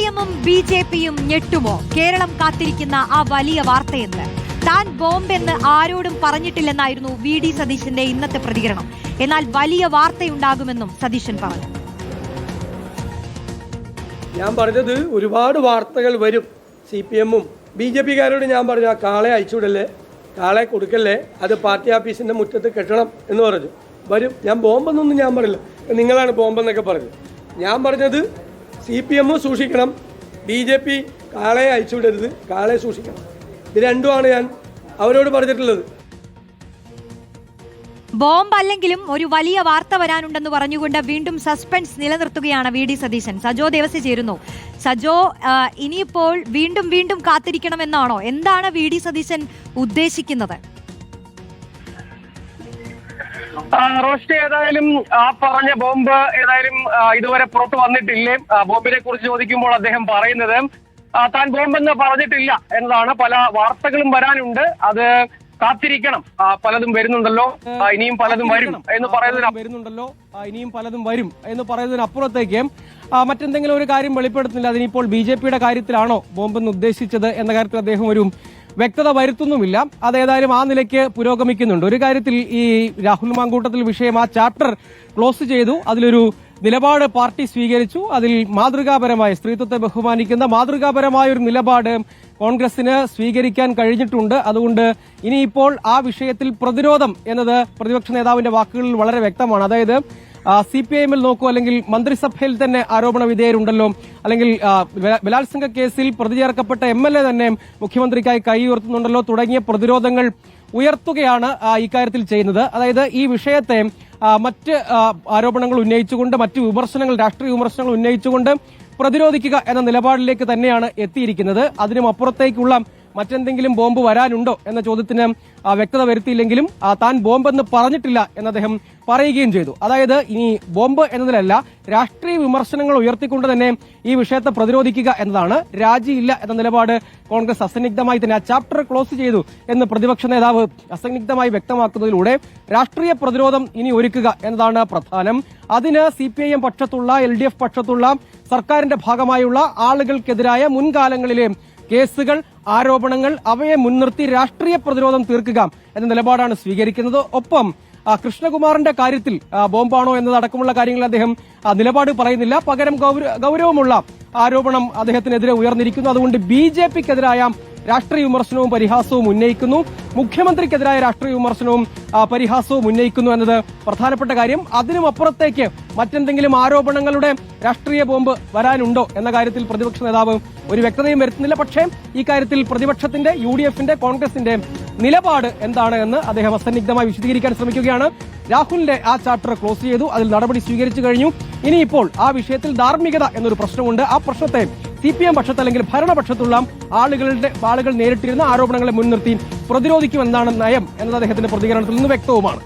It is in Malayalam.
CPIM-ഉം BJP-യും ഞെട്ടുമോ? കേരളം കാത്തിരിക്കുന്ന ആ വലിയ വാർത്തയെന്ന്. താൻ ബോംബെന്ന് ആരോടും പറഞ്ഞിട്ടില്ലെന്നായിരുന്നു VD സതീശന്റെ ഇന്നത്തെ പ്രതികരണം. എന്നാൽ വലിയ വാർത്തയുണ്ടാകുമെന്നും സതീശൻ പറഞ്ഞു. ഞാൻ പറഞ്ഞത് ഒരുപാട് വാർത്തകൾ വരും. CPM-ഉം BJP-കാരോട് ഞാൻ പറഞ്ഞു, ആ കാളെ അയച്ചുവിടല്ലേ, കാളെ കൊടുക്കല്ലേ, അത് പാർട്ടി ഓഫീസിന്റെ മുറ്റത്ത് കെട്ടണം എന്ന് പറഞ്ഞു. വരും. ഞാൻ ബോംബെന്നൊന്നും ഞാൻ പറയില്ല, നിങ്ങളാണ് ബോംബെന്നൊക്കെ പറഞ്ഞത്. ഞാൻ പറഞ്ഞത് CPM സൂക്ഷിക്കണം, BJP കാളയെ അയച്ചുവിടരുത്, കാളയെ സൂക്ഷിക്കണം. ഇത് രണ്ടുമാണ് ഞാൻ അവരോട് പറഞ്ഞിട്ടുള്ളത്. ബോംബ് അല്ലെങ്കിലും ഒരു വലിയ വാർത്ത വരാനുണ്ടെന്ന് പറഞ്ഞുകൊണ്ട് വീണ്ടും സസ്പെൻസ് നിലനിർത്തുകയാണ് VD സതീശൻ. സജോ ദേവസി ചേരുന്നു. സജോ, ഇനിയിപ്പോൾ വീണ്ടും വീണ്ടും കാത്തിരിക്കണമെന്നാണോ? എന്താണ് VD സതീശൻ ഉദ്ദേശിക്കുന്നത്? റോഷ്നി, ഏതായാലും ആ പറഞ്ഞ ബോംബ് ഏതായാലും ഇതുവരെ പുറത്തു വന്നിട്ടില്ലേ? ബോംബിനെ കുറിച്ച് ചോദിക്കുമ്പോൾ അദ്ദേഹം പറയുന്നത് താൻ ബോംബെന്ന് പറഞ്ഞിട്ടില്ല എന്നതാണ്. പല വാർത്തകളും വരാനുണ്ട്, അത് കാത്തിരിക്കണം. പലതും വരുന്നുണ്ടല്ലോ, ഇനിയും പലതും വരും എന്ന് പറയുന്നതിനപ്പുറത്തേക്ക് മറ്റെന്തെങ്കിലും ഒരു കാര്യം വെളിപ്പെടുത്തുന്നില്ല. അതിനിപ്പോൾ BJP-യുടെ കാര്യത്തിലാണോ ബോംബെന്ന് ഉദ്ദേശിച്ചത് എന്ന കാര്യത്തിൽ അദ്ദേഹം ഒരു വ്യക്തത വരുത്തുന്നുമില്ല. അതേതായാലും ആ നിലയ്ക്ക് പുരോഗമിക്കുന്നുണ്ട്. ഒരു കാര്യത്തിൽ ഈ രാഹുൽ മാങ്കൂട്ടത്തിൽ വിഷയം, ആ ചാപ്റ്റർ ക്ലോസ് ചെയ്തു, അതിലൊരു നിലപാട് പാർട്ടി സ്വീകരിച്ചു. അതിൽ മാതൃകാപരമായ, സ്ത്രീത്വത്തെ ബഹുമാനിക്കുന്ന മാതൃകാപരമായ ഒരു നിലപാട് കോൺഗ്രസിന് സ്വീകരിക്കാൻ കഴിഞ്ഞിട്ടുണ്ട്. അതുകൊണ്ട് ഇനിയിപ്പോൾ ആ വിഷയത്തിൽ പ്രതിരോധം എന്നത് പ്രതിപക്ഷ നേതാവിന്റെ വാക്കുകളിൽ വളരെ വ്യക്തമാണ്. അതായത് CPIM-ൽ നോക്കൂ, അല്ലെങ്കിൽ മന്ത്രിസഭയിൽ തന്നെ ആരോപണ വിധേയരുണ്ടല്ലോ, അല്ലെങ്കിൽ ബലാത്സംഗ കേസിൽ പ്രതി ചേർക്കപ്പെട്ട MLA തന്നെ മുഖ്യമന്ത്രിക്കായി കൈ ഉയർത്തുന്നുണ്ടല്ലോ, തുടങ്ങിയ പ്രതിരോധങ്ങൾ ഉയർത്തുകയാണ് ഇക്കാര്യത്തിൽ ചെയ്യുന്നത്. അതായത് ഈ വിഷയത്തെ മറ്റ് ആരോപണങ്ങൾ ഉന്നയിച്ചുകൊണ്ട്, മറ്റ് വിമർശനങ്ങൾ, രാഷ്ട്രീയ വിമർശനങ്ങൾ ഉന്നയിച്ചുകൊണ്ട് പ്രതിരോധിക്കുക എന്ന നിലപാടിലേക്ക് തന്നെയാണ് എത്തിയിരിക്കുന്നത്. അതിനും അപ്പുറത്തേക്കുള്ള മറ്റെന്തെങ്കിലും ബോംബ് വരാനുണ്ടോ എന്ന ചോദ്യത്തിന് വ്യക്തത വരുത്തിയില്ലെങ്കിലും താൻ ബോംബെന്ന് പറഞ്ഞിട്ടില്ല എന്ന് അദ്ദേഹം പറയുകയും ചെയ്തു. അതായത് ഇനി ബോംബ് എന്നതിലല്ല, രാഷ്ട്രീയ വിമർശനങ്ങൾ ഉയർത്തിക്കൊണ്ട് തന്നെ ഈ വിഷയത്തെ പ്രതിരോധിക്കുക എന്നതാണ്. രാജിയില്ല എന്ന നിലപാട് കോൺഗ്രസ് അസന്നിഗ്ധമായി തന്നെ ആ ചാപ്റ്റർ ക്ലോസ് ചെയ്തു എന്ന് പ്രതിപക്ഷ നേതാവ് അസന്നിഗ്ധമായി വ്യക്തമാക്കുന്നതിലൂടെ രാഷ്ട്രീയ പ്രതിരോധം ഇനി ഒരുക്കുക എന്നതാണ് പ്രധാനം. അതിന് CPIM പക്ഷത്തുള്ള, LDF പക്ഷത്തുള്ള സർക്കാരിന്റെ ഭാഗമായുള്ള ആളുകൾക്കെതിരായ മുൻകാലങ്ങളിലെ കേസുകൾ, ആരോപണങ്ങൾ, അവയെ മുൻനിർത്തി രാഷ്ട്രീയ പ്രതിരോധം തീർക്കുക എന്ന നിലപാടാണ് സ്വീകരിക്കുന്നത്. ഒപ്പം കൃഷ്ണകുമാറിന്റെ കാര്യത്തിൽ ബോംബാണോ എന്നതടക്കമുള്ള കാര്യങ്ങൾ അദ്ദേഹം നിലപാട് പറയുന്നില്ല. പകരം ഗൌരവമുള്ള ആരോപണം അദ്ദേഹത്തിനെതിരെ ഉയർന്നിരിക്കുന്നു. അതുകൊണ്ട് BJP-ക്കെതിരായ രാഷ്ട്രീയ വിമർശനവും പരിഹാസവും ഉന്നയിക്കുന്നു, മുഖ്യമന്ത്രിക്കെതിരായ രാഷ്ട്രീയ വിമർശനവും പരിഹാസവും ഉന്നയിക്കുന്നു എന്നത് പ്രധാനപ്പെട്ട കാര്യം. അതിനും അപ്പുറത്തേക്ക് മറ്റെന്തെങ്കിലും ആരോപണങ്ങളുടെ രാഷ്ട്രീയ ബോംബ് വരാനുണ്ടോ എന്ന കാര്യത്തിൽ പ്രതിപക്ഷ നേതാവ് ഒരു വ്യക്തതയും വരുത്തുന്നില്ല. പക്ഷേ ഈ കാര്യത്തിൽ പ്രതിപക്ഷത്തിന്റെ, UDF-ന്റെ, കോൺഗ്രസിന്റെ നിലപാട് എന്താണ് എന്ന് അദ്ദേഹം അസന്നിഗ്ധമായി വിശദീകരിക്കാൻ ശ്രമിക്കുകയാണ്. രാഹുലിന്റെ ആ ചാപ്റ്റർ ക്ലോസ് ചെയ്തു, അതിൽ നടപടി സ്വീകരിച്ചു കഴിഞ്ഞു. ഇനിയിപ്പോൾ ആ വിഷയത്തിൽ ധാർമ്മികത എന്നൊരു പ്രശ്നമുണ്ട്. ആ പ്രശ്നത്തെ CPM പക്ഷത്ത്, അല്ലെങ്കിൽ ഭരണപക്ഷത്തുള്ള ആളുകൾ നേരിട്ടിരുന്ന ആരോപണങ്ങളെ മുൻനിർത്തി പ്രതിരോധിക്കുമെന്നാണ് നയം എന്നത് അദ്ദേഹത്തിന്റെ പ്രതികരണത്തിൽ നിന്ന് വ്യക്തവുമാണ്.